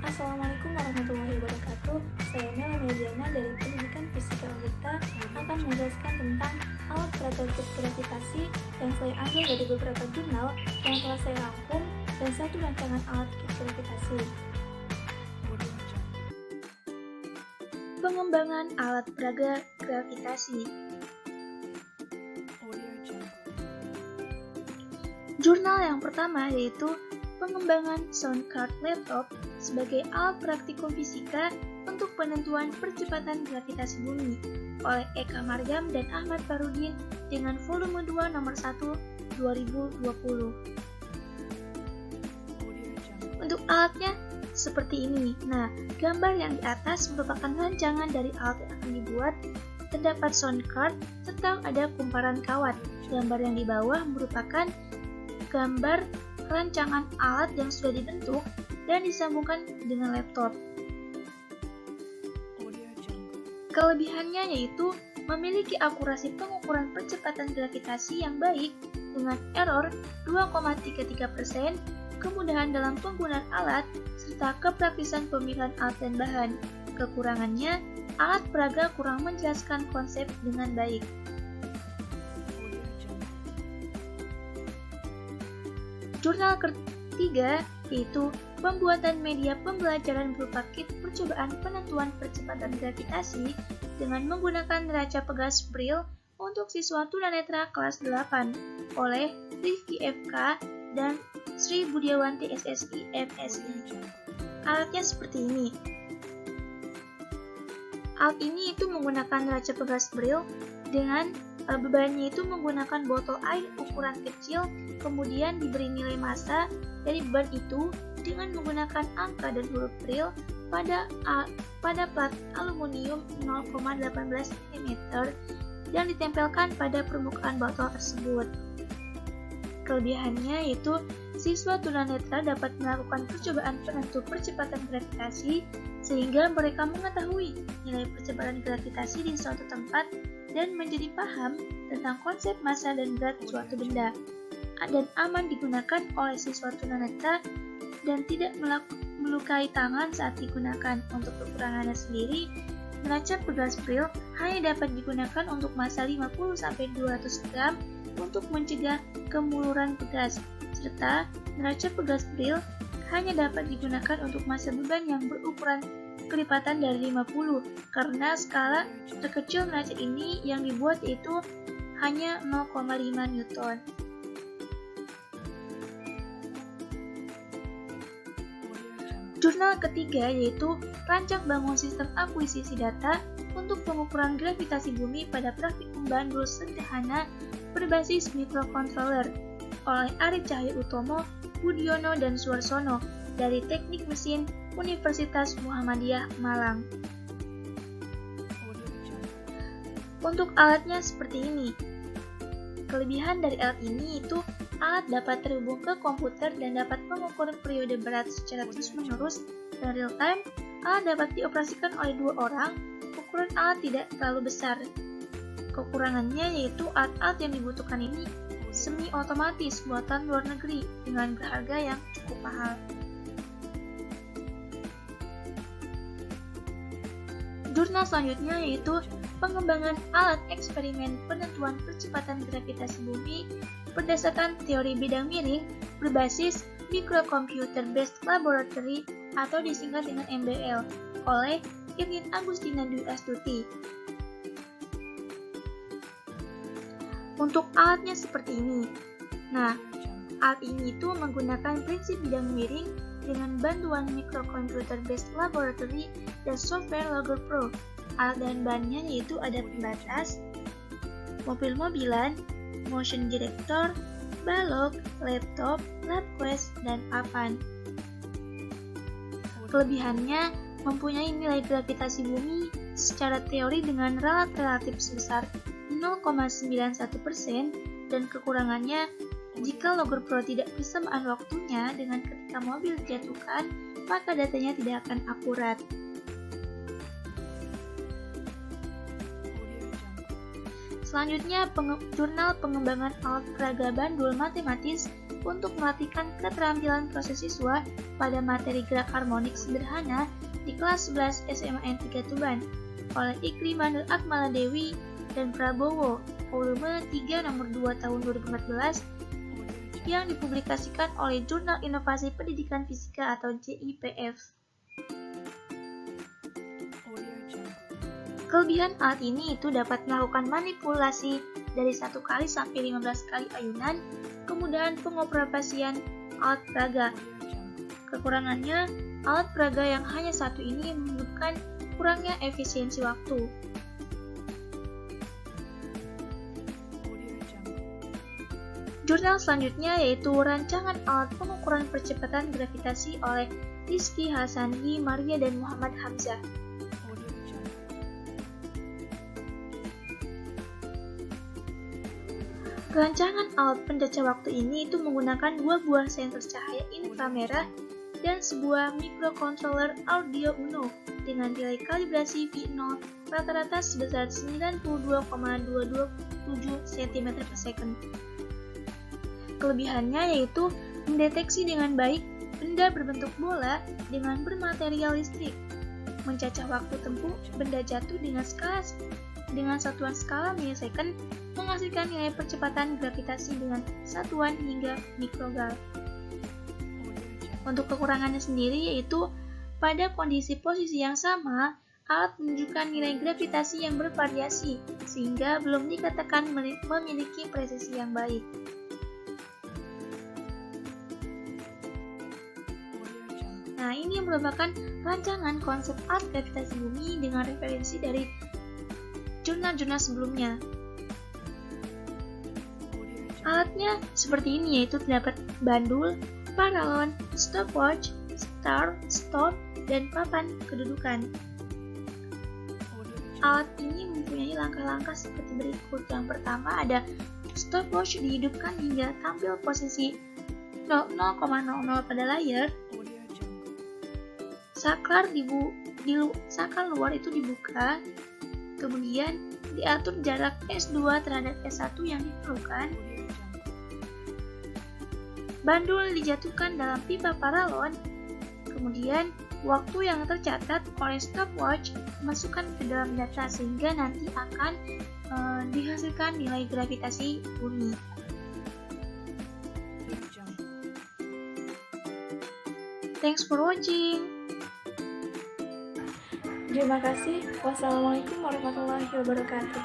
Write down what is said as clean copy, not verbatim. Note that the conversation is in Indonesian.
Assalamualaikum warahmatullahi wabarakatuh. Saya Mela Mediana dari Pendidikan Fisika Unita akan menjelaskan tentang alat peraga gravitasi yang saya ambil dari beberapa jurnal yang telah saya rangkum dan satu rancangan alat gravitasi. Pengembangan alat peraga gravitasi. Jurnal yang pertama yaitu pengembangan sound card laptop sebagai alat praktikum fisika untuk penentuan percepatan gravitasi bumi oleh Eka Maryam dan Ahmad Farudin dengan volume 2 nomor 1 2020. Untuk alatnya seperti ini. Nah, gambar yang di atas merupakan rancangan dari alat yang akan dibuat. Terdapat sound card serta ada kumparan kawat. Gambar yang di bawah merupakan gambar rancangan alat yang sudah dibentuk dan disambungkan dengan laptop. Kelebihannya yaitu memiliki akurasi pengukuran percepatan gravitasi yang baik dengan error 2,33%, kemudahan dalam penggunaan alat, serta kepraktisan pemilihan alat dan bahan. Kekurangannya, alat peraga kurang menjelaskan konsep dengan baik. Jurnal ketiga yaitu pembuatan media pembelajaran berupa kit percobaan penentuan percepatan gravitasi dengan menggunakan neraca pegas Braille untuk siswa tunanetra kelas 8 oleh Rifki FK dan Sri Budiawanti SSI MSI. Alatnya seperti ini. Alat ini itu menggunakan neraca pegas Braille dengan bebannya itu menggunakan botol air ukuran kecil, kemudian diberi nilai massa dari beban itu dengan menggunakan angka dan huruf Braille pada plat aluminium 0,18 mm yang ditempelkan pada permukaan botol tersebut. Kelebihannya yaitu siswa tunanetra dapat melakukan percobaan penentu percepatan gravitasi sehingga mereka mengetahui nilai percepatan gravitasi di suatu tempat dan menjadi paham tentang konsep massa dan berat suatu benda, dan aman digunakan oleh siswa tunanetra dan tidak melukai tangan saat digunakan. Untuk kekurangannya sendiri, neraca pegas Braille hanya dapat digunakan untuk massa 50-200 gram untuk mencegah kemuluran pegas, serta neraca pegas Braille hanya dapat digunakan untuk massa beban yang berukuran kelipatan dari 50 karena skala terkecil neraca ini yang dibuat yaitu hanya 0,5 Newton. Jurnal ketiga yaitu rancang bangun sistem akuisisi data untuk pengukuran gravitasi bumi pada praktikum Bandul sederhana berbasis microcontroller oleh Ari Cahyo Utomo, Budiono dan Suarsono dari Teknik Mesin Universitas Muhammadiyah Malang. Untuk alatnya seperti ini. Kelebihan dari alat ini itu alat dapat terhubung ke komputer dan dapat mengukur periode berat secara terus-menerus dan real-time. Alat dapat dioperasikan oleh 2 orang. Ukuran alat tidak terlalu besar. Kekurangannya yaitu alat-alat yang dibutuhkan ini semi-otomatis buatan luar negeri dengan harga yang cukup mahal. Jurnal selanjutnya yaitu pengembangan alat eksperimen penentuan percepatan gravitasi bumi berdasarkan teori bidang miring berbasis Microcomputer Based Laboratory atau disingkat dengan MBL oleh Irnit Agustina Dwi Astuti. Untuk alatnya seperti ini. Nah, alat ini itu menggunakan prinsip bidang miring dengan bantuan Microcomputer Based Laboratory dan software Logger Pro. Alat dan bahannya yaitu ada pembatas, mobil-mobilan, motion director, balok, laptop, LabQuest, dan papan. Kelebihannya mempunyai nilai gravitasi bumi secara teori dengan relatif sebesar 0,91% dan kekurangannya jika Logger Pro tidak bersamaan waktunya dengan ketika mobil dijatuhkan, maka datanya tidak akan akurat. Selanjutnya, jurnal pengembangan alat peraga Bandul matematis untuk melatihkan keterampilan proses siswa pada materi gerak harmonik sederhana di kelas 11 SMA 3 Tuban oleh Ikrimah Akmala Dewi dan Prabowo, volume 3 nomor 2 tahun 2014 yang dipublikasikan oleh Jurnal Inovasi Pendidikan Fisika atau JIPF. Kelebihan alat ini itu dapat melakukan manipulasi dari 1 kali sampai 15 kali ayunan, kemudahan pengoperasian alat peraga. Kekurangannya, alat peraga yang hanya satu ini menyebabkan kurangnya efisiensi waktu. Jurnal selanjutnya yaitu rancangan alat pengukuran percepatan gravitasi oleh Rizky Hasani, Maria, dan Muhammad Hamzah. Rancangan alat pendeca waktu ini itu menggunakan 2 buah sensor cahaya inframerah dan sebuah microcontroller Arduino Uno dengan nilai kalibrasi V0 rata-rata sebesar 92,227 cm/s. Kelebihannya yaitu mendeteksi dengan baik benda berbentuk bola dengan bermaterial listrik, mencacah waktu tempuh benda jatuh dengan satuan skala milisecond, menghasilkan nilai percepatan gravitasi dengan satuan hingga mikrogal. Untuk kekurangannya sendiri yaitu pada kondisi posisi yang sama, alat menunjukkan nilai gravitasi yang bervariasi sehingga belum dikatakan memiliki presisi yang baik. Nah, ini merupakan rancangan konsep alat gravitasi bumi dengan referensi dari jurnal-jurnal sebelumnya. Alatnya seperti ini, yaitu terdapat bandul, paralon, stopwatch, stop, dan papan kedudukan. Alat ini mempunyai langkah-langkah seperti berikut. Yang pertama ada stopwatch dihidupkan hingga tampil posisi 00,00 pada layar. Saklar luar itu dibuka, kemudian diatur jarak S2 terhadap S1 yang diperlukan. Bandul dijatuhkan dalam pipa paralon, kemudian waktu yang tercatat oleh stopwatch dimasukkan ke dalam data sehingga nanti akan dihasilkan nilai gravitasi bumi. Thanks for watching. Terima kasih. Wassalamualaikum warahmatullahi wabarakatuh.